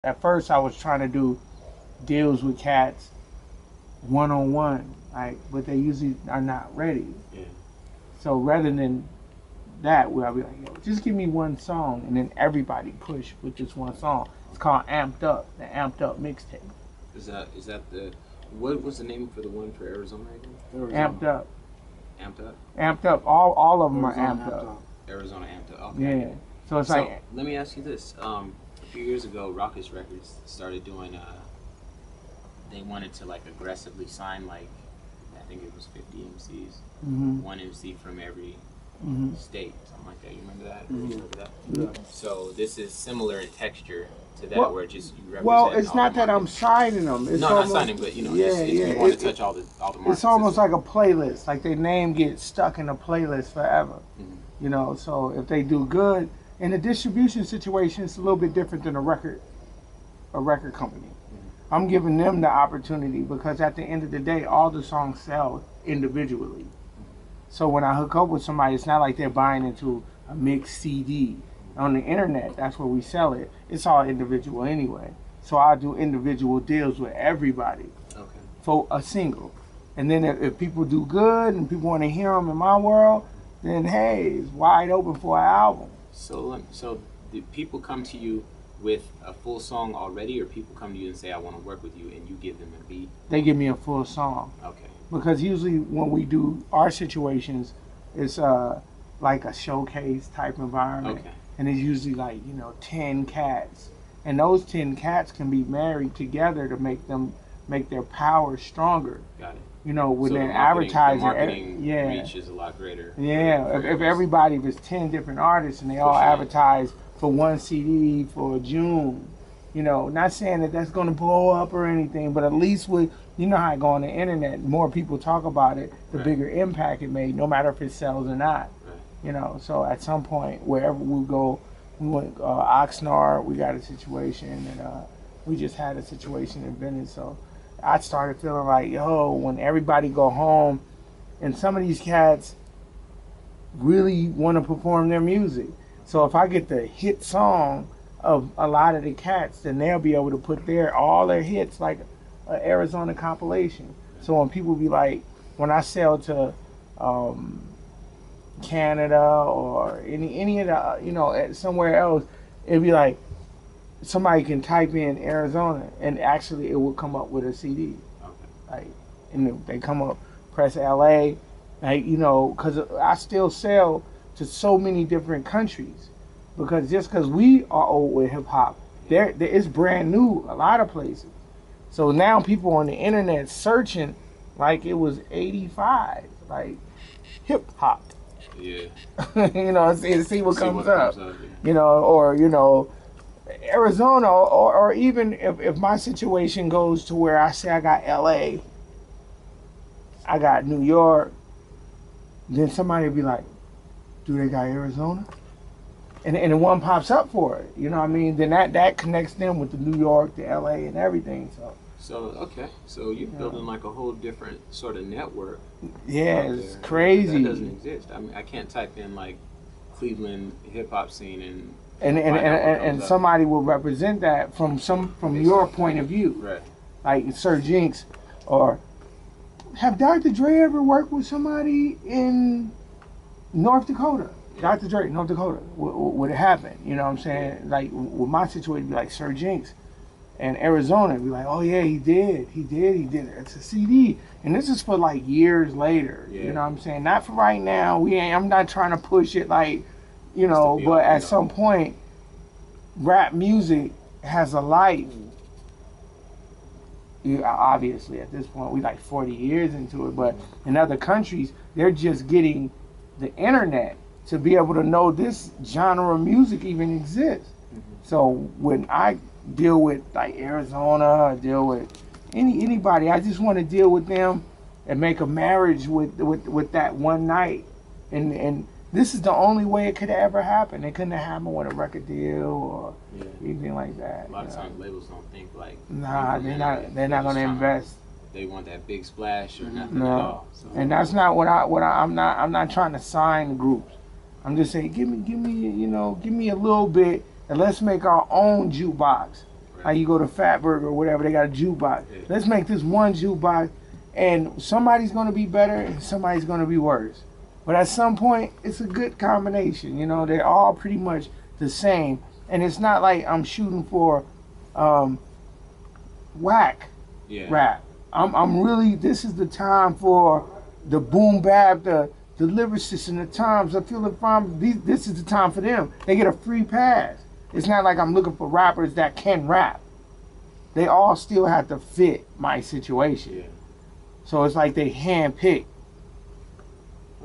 At first, I was trying to do deals with cats one-on-one, like, but they usually are not ready. Yeah. So rather than that, where I'll be like, yo, just give me one song, and then everybody push with this one song. It's called Amped Up, the Amped Up mixtape. Is that the what was the name for the one for Arizona again? Amped Up, Amped up. Amped Up. All of them are Arizona amped up. Arizona Amped up. Okay. Yeah. So it's So like, let me ask you this. A few years ago, Rockets Records started doing. They wanted to like aggressively sign like I think it was 50 MCs, one MC from every state, something like that. You remember that? Mhm. You remember that? Yeah. So this is similar in texture to that, Well- where just you represent. well, it's all not the that I'm markets. signing them. It's No, almost, not signing, but you know, yeah, it's, yeah. you want to touch all the markets. It's almost like a playlist. Like their name gets stuck in a playlist forever. Mhm. You know, so if they do good, in the distribution situation, it's a little bit different than a record company. I'm giving them the opportunity because at the end of the day, all the songs sell individually. So when I hook up with somebody, it's not like they're buying into a mixed CD. On the internet, that's where we sell it. It's all individual anyway. So I do individual deals with everybody Okay. for a single. And then if people do good and people want to hear them in my world, then hey, it's wide open for an album. So do people come to you with a full song already, or people come to you and say, "I want to work with you," and you give them a beat? They give me a full song. Okay. Because usually when we do our situations, it's like a showcase type environment. Okay. And it's usually like, 10 cats. And those 10 cats can be married together to make their power stronger. Got it. With So their the advertising. marketing Yeah. reach is a lot greater. Yeah. If everybody, if it's 10 different artists and they all sure. advertise for one CD for June, not saying that that's going to blow up or anything, but at least with, you know how it go on the internet, more people talk about it, the Right. bigger impact it made, no matter if it sells or not. Right. So at some point, wherever we go, we went Oxnard, we got a situation, and we just had a situation in Venice. So I started feeling like, yo, when everybody go home, and some of these cats really want to perform their music. So if I get the hit song of a lot of the cats, then they'll be able to put all their hits like an Arizona compilation. So when people be like, when I sell to Canada or any of the somewhere else, it'd be like somebody can type in Arizona and actually it will come up with a CD. Okay. Like, and if they come up, press LA, like, because I still sell to so many different countries. Because just because we are old with hip hop, there it's brand new a lot of places. So now people on the internet searching like it was '85, like hip hop. Yeah. See what comes up. Yeah. Or Arizona, or even if my situation goes to where I say I got LA, I got New York, then somebody will be like, do they got Arizona? And the one pops up for it, you know what I mean? Then that connects them with the New York, the LA, and everything. So you're building like a whole different sort of network. Yeah, out it's there. crazy. That doesn't exist. I mean, I can't type in like Cleveland hip hop scene and And find out what comes up. somebody will represent that from your point of view, Right. like Sir Jinx, or have Dr. Dre ever worked with somebody in North Dakota? Yeah. Dr. Dre, North Dakota, would it happen? You know what I'm saying? Like with my situation, it'd be like Sir Jinx, and Arizona, it'd be like, oh yeah, he did. It's a CD, and this is for like years later. Yeah. You know what I'm saying? Not for right now. I'm not trying to push it like, to be but on, at some point, rap music has a life. Obviously, at this point, we like 40 years into it, but in other countries, they're just getting the internet to be able to know this genre of music even exists. So when I deal with like Arizona, I deal with anybody, I just want to deal with them and make a marriage with that one night. And this is the only way it could ever happen. It couldn't have happened with a record deal or anything like that. A lot of times labels don't think like. Nah, they're not gonna invest. They want that big splash or nothing No. at all. So. And that's not I'm not trying to sign groups. I'm just saying, give me a little bit, and let's make our own jukebox. Like you go to Fatburger or whatever, they got a jukebox. Yeah. Let's make this one jukebox, and somebody's gonna be better and somebody's gonna be worse. But at some point, it's a good combination. You know, they're all pretty much the same, and it's not like I'm shooting for whack rap. I'm really. This is the time for the boom bap, the lyricists and the times. I feel this is the time for them. They get a free pass. It's not like I'm looking for rappers that can rap. They all still have to fit my situation. Yeah. So it's like they handpick.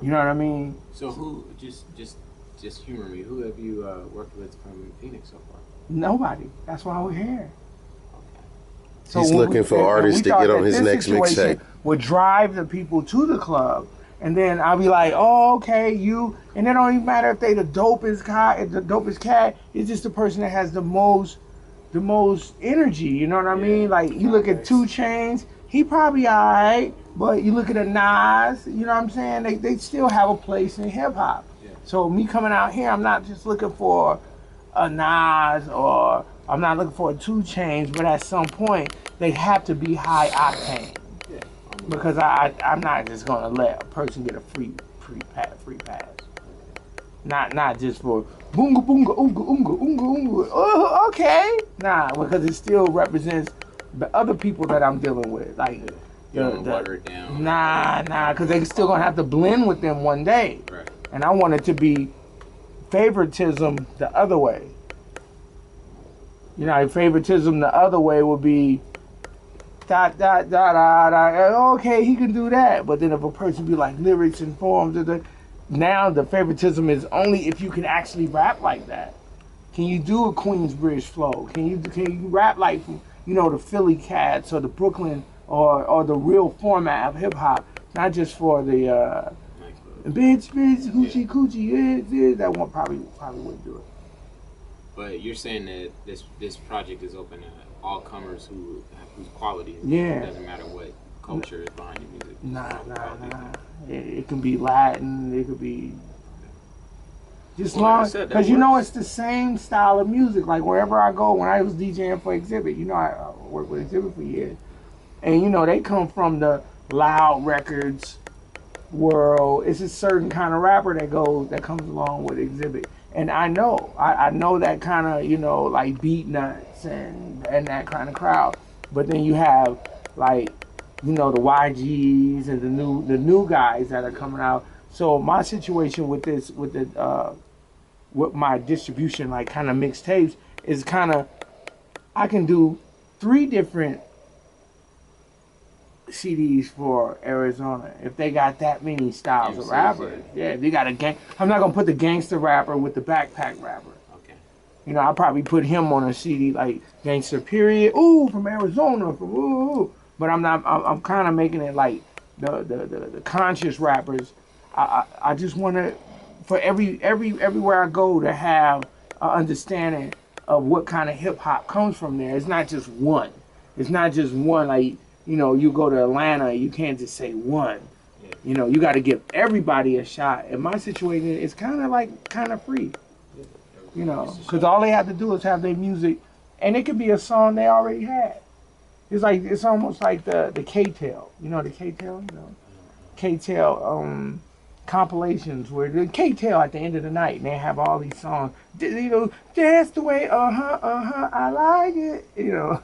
You know what I mean? So who just humor me? Who have you worked with from Phoenix so far? Nobody. That's why we're here. Okay. So he's looking for artists to get on his next mixtape. Would drive the people to the club, and then I'll be like, "Oh, okay, you." And it don't even matter if they the dopest cat. It's just the person that has the most energy. You know what I mean? Like you look at 2 Chainz, he probably alright, but you look at a Nas, you know what I'm saying? They still have a place in hip hop. Yeah. So me coming out here, I'm not just looking for a Nas or I'm not looking for a 2 Chainz, but at some point they have to be high octane. Yeah. Because I'm not just gonna let a person get a free pass. Not just for boonga boonga oonga oonga oonga oonga. Oh, okay. Nah, because it still represents the other people that I'm dealing with. Like water it down. Nah, because they still gonna have to blend with them one day. Right. And I want it to be favoritism the other way. You know, favoritism the other way would be dot dot dot dot dot. Okay, he can do that. But then if a person be like lyrics and forms, now the favoritism is only if you can actually rap like that. Can you do a Queensbridge flow? Can you rap like, you know, the Philly Cats or the Brooklyn or the real format of hip hop, not just for the bitch hoochie coochie. That one probably wouldn't do it. But you're saying that this project is open to all comers whose quality is Yeah. It doesn't matter what culture is behind the music. Nah. It can be Latin. It could be just Well, like I long, said, that because you know works. it's the same style of music. Like wherever I go, when I was DJing for Exhibit, you know I worked with Exhibit for years, and you know they come from the loud records world. It's a certain kind of rapper that comes along with Exhibit, and I know that kind of, you know, like beat nuts and that kind of crowd. But then you have like, you know, the YGs and the new guys that are coming out. So my situation with with my distribution, like kind of mixtapes, is kind of, I can do 3 different CDs for Arizona if they got that many styles of rappers. Yeah, if they got I'm not gonna put the gangster rapper with the backpack rapper. Okay. You know, I'll probably put him on a CD like Gangster Period. Ooh, from Arizona, from ooh. But I'm not. I'm kind of making it like the conscious rappers. I just want to, for everywhere I go, to have an understanding of what kind of hip hop comes from there. It's not just one. It's not just one. Like, you know, you go to Atlanta, you can't just say one. Yeah. You know, you got to give everybody a shot. And my situation is kind of free. You know, because all they have to do is have their music, and it could be a song they already had. It's almost like the K-Tel. You know the K-Tel? You know, K-Tel compilations where the K-Tel at the end of the night, and they have all these songs. You know, dance the way, I like it. You know,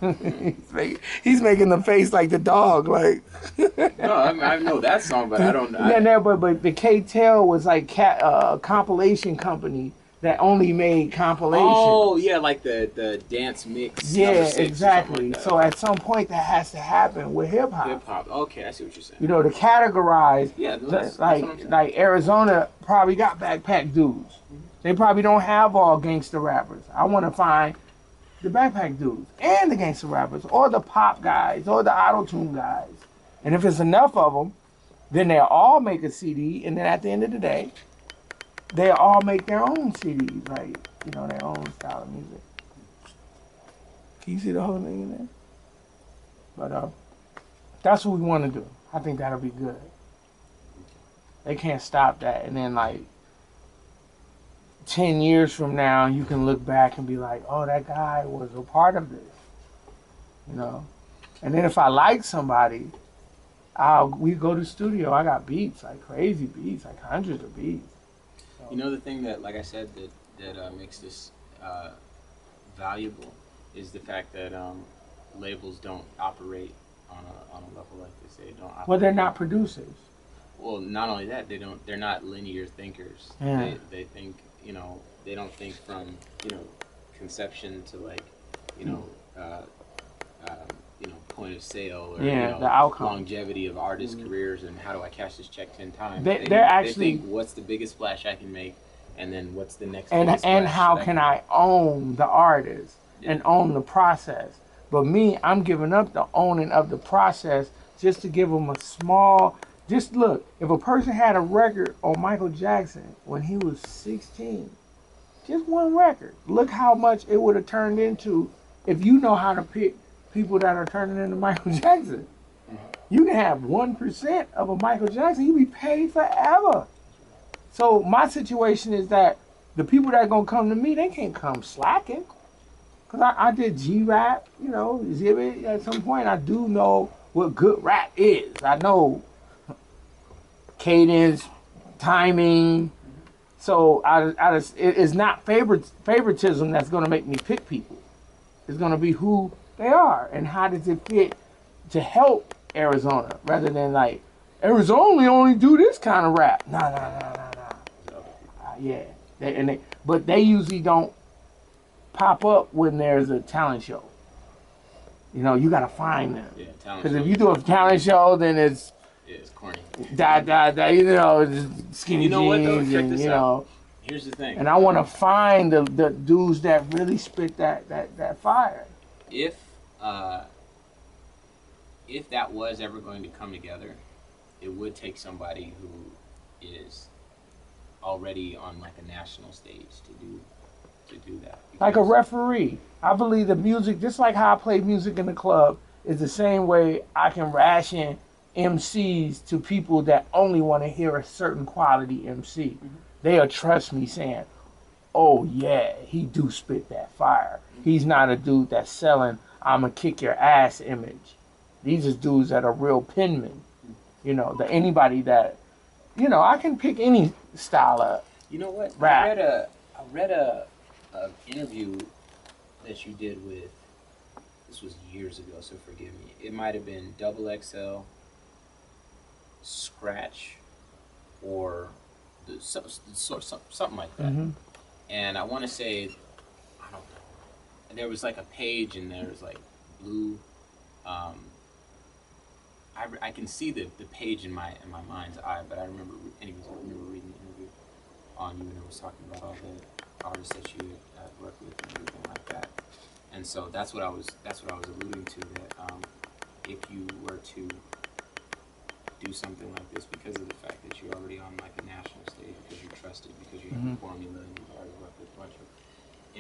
he's making the face like the dog, like. No, I know that song, but I don't know. Yeah, but the K-Tel was like a compilation company that only made compilations. Oh, yeah, like the dance mix. Yeah, 6 exactly. like So at some point that has to happen with hip hop. Hip hop. Okay, I see what you're saying. You know, to categorize. Yeah, that's like what I'm saying. like Arizona probably got backpack dudes. They probably don't have all gangster rappers. I want to find the backpack dudes and the gangster rappers, or the pop guys, or the auto-tune guys. And if it's enough of them, then they'll all make a CD, and then at the end of the day, they all make their own CDs, like, you know, their own style of music. Can you see the whole thing in there? But that's what we want to do. I think that'll be good. They can't stop that. And then, like, 10 years from now, you can look back and be like, oh, that guy was a part of this. you know. And then if I like somebody, we go to the studio. I got beats, like crazy beats, like hundreds of beats. So. You know, the thing that, like I said, that makes this valuable is the fact that labels don't operate on a level like this. They don't operate. Well, they're not producers. Well, not only that, they're not linear thinkers. Yeah. They think, you know, they don't think from, you know, conception to, like, you know, point of sale or, you know, the outcome. Longevity of artists' careers and how do I cash this check 10 times. They're actually, they think, what's the biggest splash I can make, and then what's the next and how can I own the artist and own the process. But me, I'm giving up the owning of the process just to give them a small. Just look, if a person had a record on Michael Jackson when he was 16, just one record, look how much it would have turned into if you know how to pick people that are turning into Michael Jackson. You can have 1% of a Michael Jackson, you be paid forever. So my situation is that the people that are going to come to me, they can't come slacking. Because I did G-Rap, you know, Exhibit at some point. I do know what good rap is. I know cadence, timing. So it's not favoritism that's going to make me pick people. It's going to be who they are and how does it fit to help Arizona rather than like, Arizona only do this kind of rap. No. Yeah. But they usually don't pop up when there's a talent show. You know, you got to find them. Yeah, talent Because if you do a talent show, then it's corny. You know, skinny know what, though? jeans, Check and this you out. know. Here's the thing. And I want to find the dudes that really spit that fire. If that was ever going to come together, it would take somebody who is already on like a national stage to do that. Like a referee. I believe the music, just like how I play music in the club, is the same way I can ration MCs to people that only want to hear a certain quality MC. Mm-hmm. They'll trust me saying, oh yeah, he do spit that fire. He's not a dude that's selling I'ma kick your ass image. These are dudes that are real penmen. You know, anybody that, you know, I can pick any style of You know what? rap. I read a interview that you did with, this was years ago, so forgive me. It might have been Double XL, Scratch, or something like that. Mm-hmm. And I want to say, I don't know. There was like a page and there was like blue. I can see the page in my mind's eye, but I remember reading the interview on you, and it was talking about all the artists that you had worked with and everything like that. And so that's what I was alluding to, that if you were to do something like this because of the fact that you're already on like a national stage, because you're trusted, because you have a formula, and you've already worked with a bunch of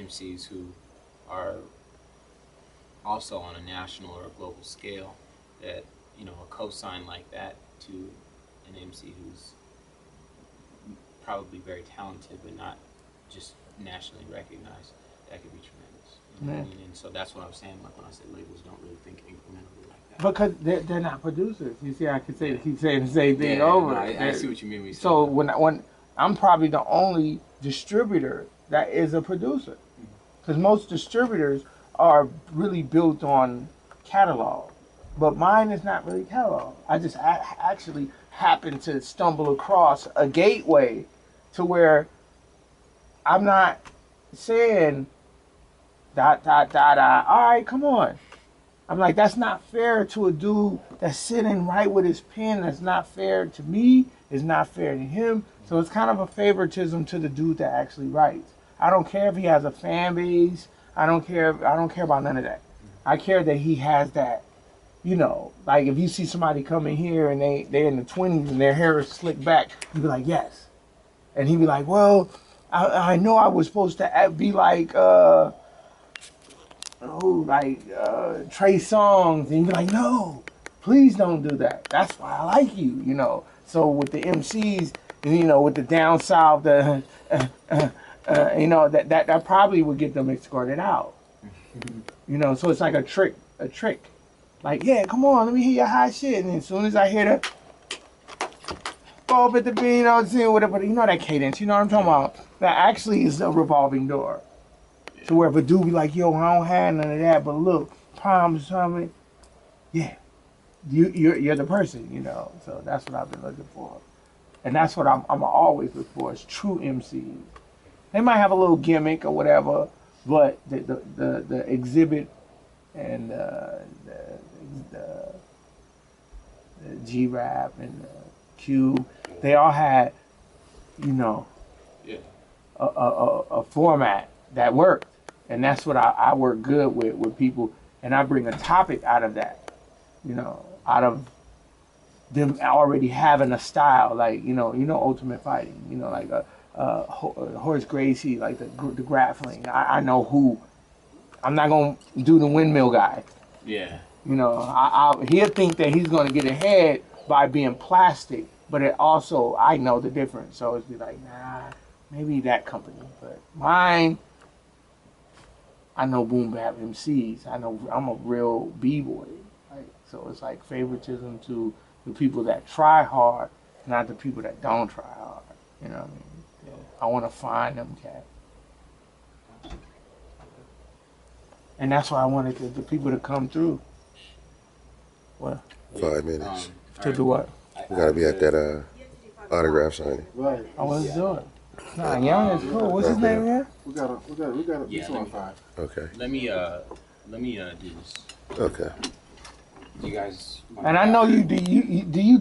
MCs who are also on a national or a global scale, that, you know, a cosign like that to an MC who's probably very talented but not just nationally recognized, that could be tremendous. You know what I mean? And so that's what I'm saying, like when I say labels don't really think incrementally like that. Because they're not producers. You see, I could keep saying the same thing over. No, I see what you mean when you say so that. when I'm probably the only distributor that is a producer, because most distributors are really built on catalog, but mine is not really catalog. I just actually happened to stumble across a gateway to where I'm not saying ... All right, come on. I'm like, that's not fair to a dude that's sitting right with his pen. That's not fair to me. It's not fair to him. So it's kind of a favoritism to the dude that actually writes. I don't care if he has a fan base. I don't care about none of that. I care that he has that, you know, like if you see somebody come in here and they're in the 20s and their hair is slicked back, you be like, yes. And he'd be like, well, I know I was supposed to be like, Trey Songz, and you be like, no, please don't do that. That's why I like you, you know. So with the MCs, you know, with the down south, you know, that probably would get them escorted out. You know, so it's like a trick a trick. Like, yeah, come on, let me hear your hot shit. And as soon as I hear the go up at the beat, you know, whatever, you know that cadence, you know what I'm talking about? That actually is a revolving door. To where if a dude be like, yo, I don't have none of that, but look, palms, something. Yeah, you're the person, you know. So that's what I've been looking for, and that's what I'm always look for is true MCs. They might have a little gimmick or whatever, but the exhibit and the G-Rap and the Q, they all had, you know, a format that worked, and that's what I work good with people, and I bring a topic out of that, you know, out of them already having a style, like you know Ultimate Fighting, you know, like Horace Gracie, like the grappling. I know who. I'm not gonna do the windmill guy. Yeah. You know, he'll think that he's gonna get ahead by being plastic, but it also I know the difference. So it's be like, nah, maybe that company, but mine. I know boom bap MCs. I know I'm a real b-boy. Right? So it's like favoritism to the people that try hard, not the people that don't try hard. You know what I mean? Yeah. I want to find them cats. And that's why I wanted the people to come through. What? 5 minutes. To do what? We gotta be at that autograph signing. Right. I want to do it. Nah, Young is cool. What's his name again? We gotta Yeah, on 5. Okay. Let me do this. Okay. You guys. And I know you do. You